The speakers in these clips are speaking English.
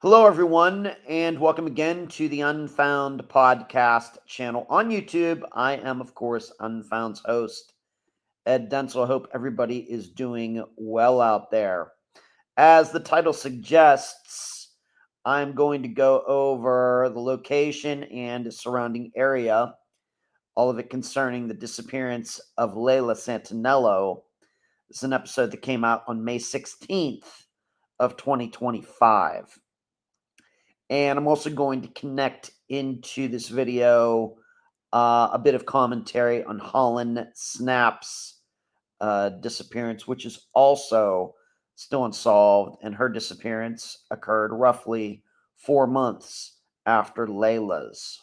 Hello, everyone, and welcome again to the Unfound Podcast Channel on YouTube. I am, of course, Unfound's host, Ed Densel. I hope everybody is doing well out there. As the title suggests, I'm going to go over the location and surrounding area, all of it concerning the disappearance of Layla Santanello. This is an episode that came out on May 16th of 2025. And I'm also going to connect into this video a bit of commentary on Hollyn Snapp's disappearance, which is also still unsolved. And her disappearance occurred roughly 4 months after Layla's.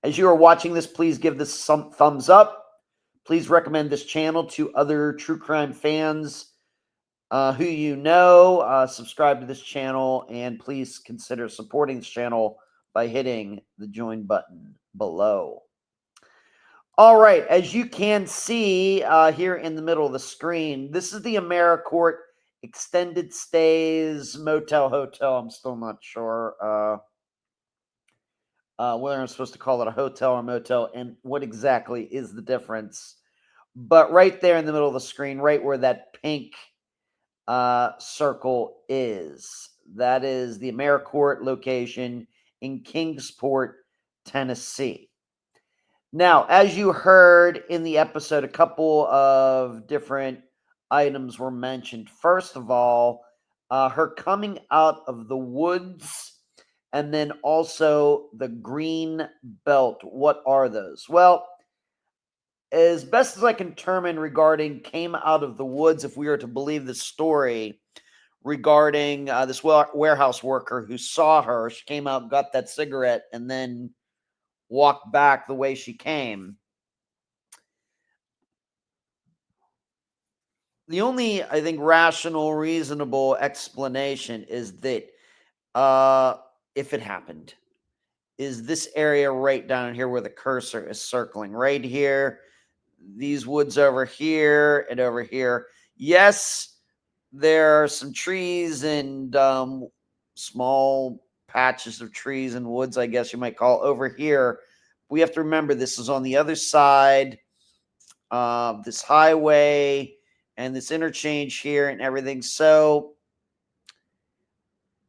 As you are watching this, please give this some thumbs up. Please recommend this channel to other true crime fans who you know. Subscribe to this channel, and please consider supporting this channel by hitting the join button below. All right, as you can see here in the middle of the screen, this is the AmeriCorps Extended Stays Motel Hotel. I'm still not sure whether I'm supposed to call it a hotel or motel and what exactly is the difference. But right there in the middle of the screen, right where that pink circle is. That is the AmeriCorps location in Kingsport, Tennessee. Now, as you heard in the episode, a couple of different items were mentioned. First of all, her coming out of the woods, and then also the green belt. What are those? Well, as best as I can determine regarding came out of the woods, if we are to believe the story regarding this warehouse worker who saw her, she came out, got that cigarette, and then walked back the way she came. The only, I think, rational, reasonable explanation is that if it happened, is this area right down here where the cursor is circling, right here. These woods over here and over here. Yes, there are some trees and small patches of trees and woods, I guess you might call, over here. We have to remember this is on the other side of this highway and this interchange here and everything. So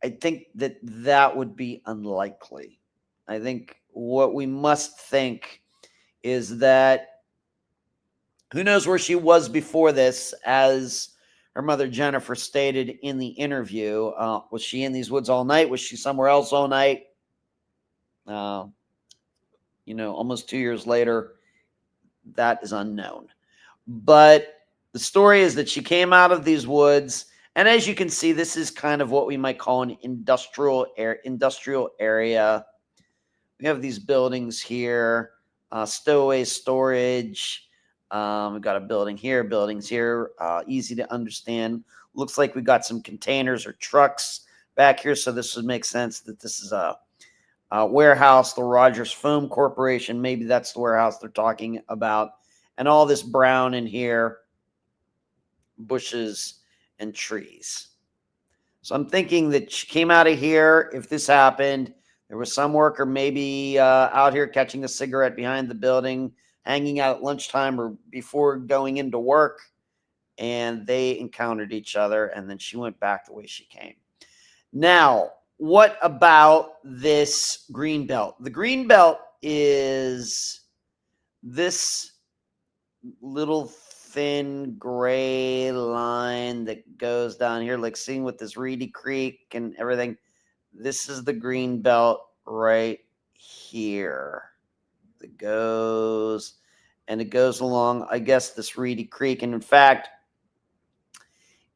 I think that would be unlikely. I think what we must think is that who knows where she was before this, as her mother Jennifer stated in the interview. Was she in these woods all night? Was she somewhere else all night? Almost 2 years later, that is unknown. But the story is that she came out of these woods, and as you can see, this is kind of what we might call an industrial area. We have these buildings here, stowaway storage. We've got a building here, buildings here, easy to understand. Looks like we got some containers or trucks back here, so this would make sense that this is a warehouse, the Rogers Foam Corporation. Maybe that's the warehouse they're talking about. And all this brown in here, bushes and trees. So I'm thinking that she came out of here. If this happened, there was some worker maybe out here catching a cigarette behind the building, hanging out at lunchtime or before going into work, and they encountered each other, and then she went back the way she came. Now, what about this green belt? The green belt is this little thin gray line that goes down here, like seeing with this Reedy Creek and everything. This is the green belt right here. It goes along, I guess, this Reedy Creek. And in fact,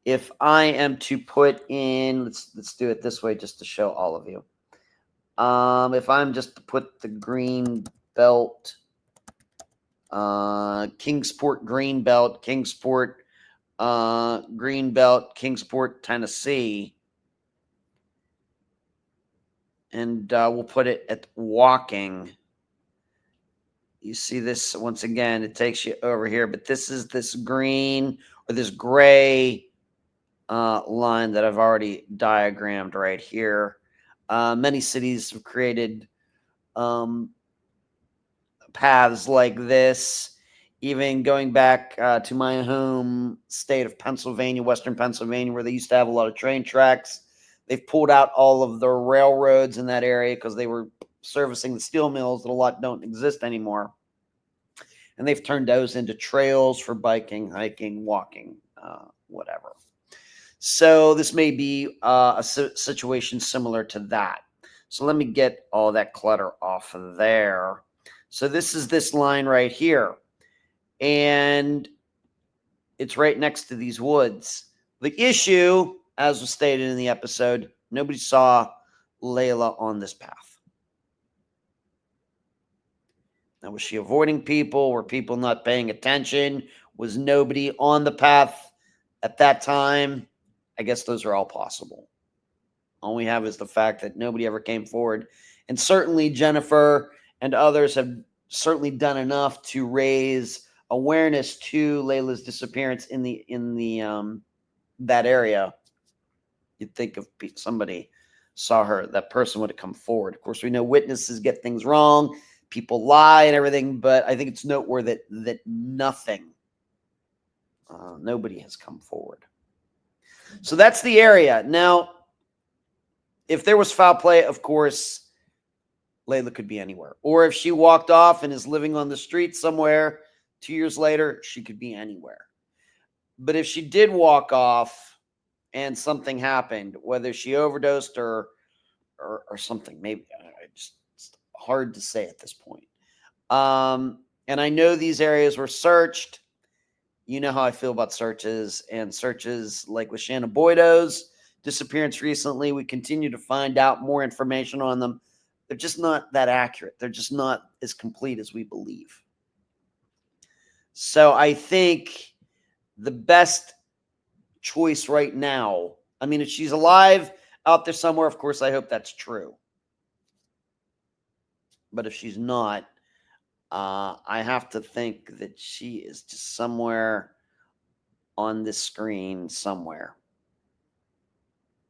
if I am to put in, let's do it this way just to show all of you. If I'm just to put the green belt, Kingsport green belt, Kingsport green belt, Kingsport, Tennessee, and we'll put it at walking. You see this once again, it takes you over here, but this is this green or this gray line that I've already diagrammed right here. Many cities have created paths like this, even going back to my home state of Pennsylvania, Western Pennsylvania, where they used to have a lot of train tracks. They've pulled out all of the railroads in that area because they were servicing the steel mills that a lot don't exist anymore. And they've turned those into trails for biking, hiking, walking, whatever. So this may be a situation similar to that. So let me get all that clutter off of there. So this is this line right here. And it's right next to these woods. The issue, as was stated in the episode, nobody saw Layla on this path. Now, was she avoiding people? Were people not paying attention? Was nobody on the path at that time? I guess those are all possible. All we have is the fact that nobody ever came forward. And certainly Jennifer and others have certainly done enough to raise awareness to Layla's disappearance in the that area. You'd think if somebody saw her, that person would have come forward. Of course, we know witnesses get things wrong, people lie and everything, but I think it's noteworthy that nobody has come forward. So that's the area. Now, if there was foul play, of course, Layla could be anywhere. Or if she walked off and is living on the street somewhere 2 years later, she could be anywhere. But if she did walk off and something happened, whether she overdosed or something, maybe it's hard to say at this point. And I know these areas were searched. You know how I feel about searches, and searches like with Shanna Boydo's disappearance recently, we continue to find out more information on them. They're just not that accurate. They're just not as complete as we believe. So I think the best choice right now, I mean, if she's alive out there somewhere, of course, I hope that's true. But if she's not, I have to think that she is just somewhere on this screen somewhere.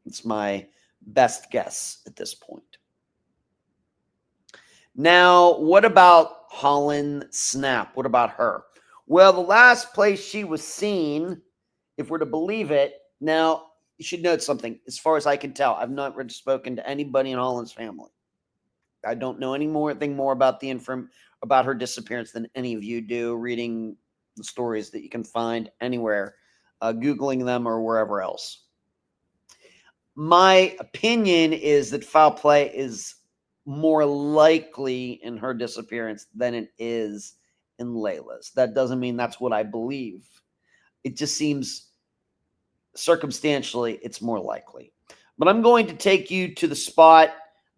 It's my best guess at this point. Now, what about Hollyn Snapp? What about her? Well, the last place she was seen, if we're to believe it, now, you should note something. As far as I can tell, I've not spoken to anybody in Hollyn's family. I don't know anything more about about her disappearance than any of you do, reading the stories that you can find anywhere, Googling them or wherever else. My opinion is that foul play is more likely in her disappearance than it is in Layla's. That doesn't mean that's what I believe. It just seems circumstantially it's more likely. But I'm going to take you to the spot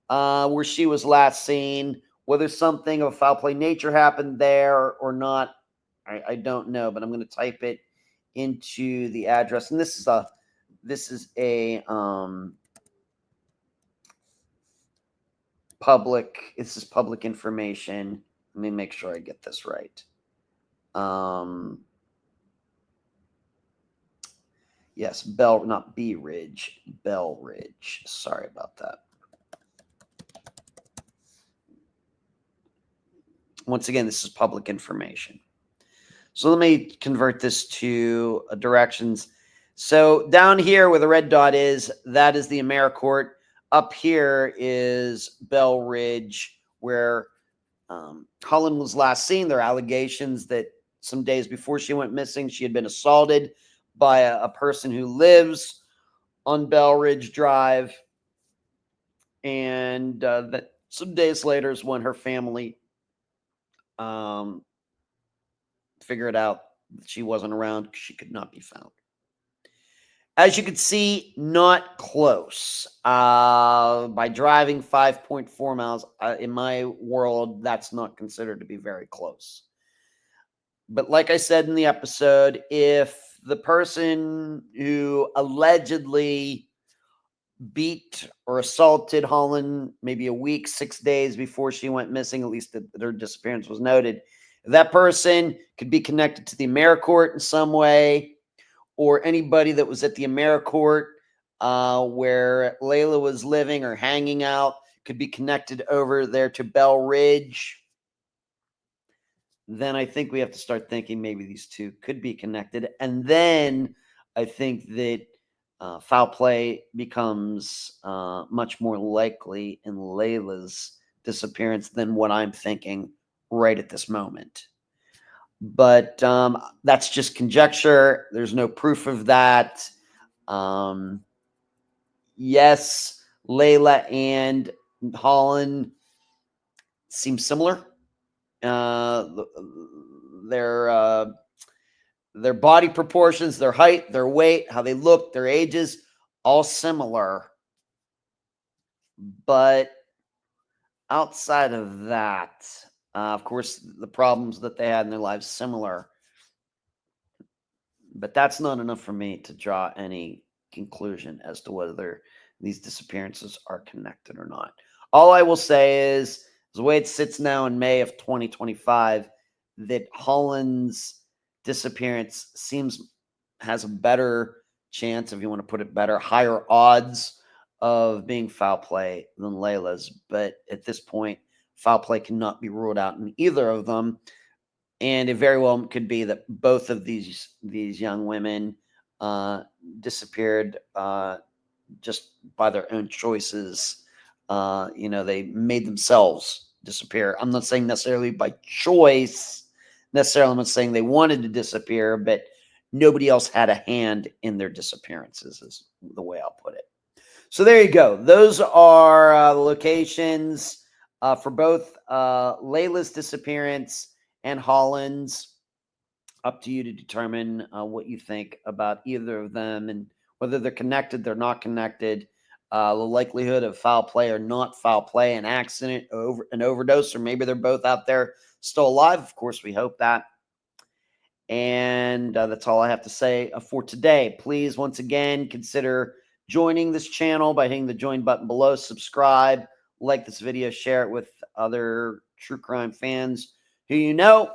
where she was last seen. Whether something of a foul play nature happened there or not, I don't know. But I'm going to type it into the address, and this is public information. Let me make sure I get this right. Yes, not Bee Ridge, Bell Ridge. Sorry about that. Once again, this is public information. So let me convert this to directions. So down here where the red dot is, that is the AmeriCorps. Up here is Bell Ridge, where Hollyn was last seen. There are allegations that some days before she went missing, she had been assaulted by a person who lives on Bell Ridge Drive. And that some days later is when her family figured out that she wasn't around because she could not be found. As you can see, not close. By driving 5.4 miles, in my world, that's not considered to be very close. But like I said in the episode, if the person who allegedly beat or assaulted Hollyn maybe a week, 6 days before she went missing, at least that her disappearance was noted, if that person could be connected to the AmeriCorps in some way, or anybody that was at the AmeriCorps where Layla was living or hanging out could be connected over there to Bell Ridge, then I think we have to start thinking maybe these two could be connected. And then I think that foul play becomes much more likely in Layla's disappearance than what I'm thinking right at this moment. But that's just conjecture. There's no proof of that. Yes, Layla and Hollyn seem similar. Uh, their their body proportions, their height, their weight, how they look, their ages, all similar. But outside of that, of course, the problems that they had in their lives similar. But that's not enough for me to draw any conclusion as to whether these disappearances are connected or not. All I will say is the way it sits now in May of 2025, that Hollyn's disappearance has a better chance, if you want to put it better, higher odds of being foul play than Layla's. But at this point, foul play cannot be ruled out in either of them. And it very well could be that both of these young women disappeared just by their own choices. They made themselves disappear. I'm not saying necessarily by choice. Necessarily, I'm not saying they wanted to disappear, but nobody else had a hand in their disappearances, is the way I'll put it. So there you go. Those are the locations for both Layla's disappearance and Hollyn's. Up to you to determine what you think about either of them and whether they're connected, they're not connected, the likelihood of foul play or not foul play, an accident, an overdose, or maybe they're both out there still alive. Of course, we hope that. And that's all I have to say for today. Please, once again, consider joining this channel by hitting the join button below, subscribe, like this video, share it with other true crime fans who you know,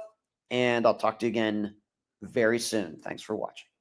and I'll talk to you again very soon. Thanks for watching.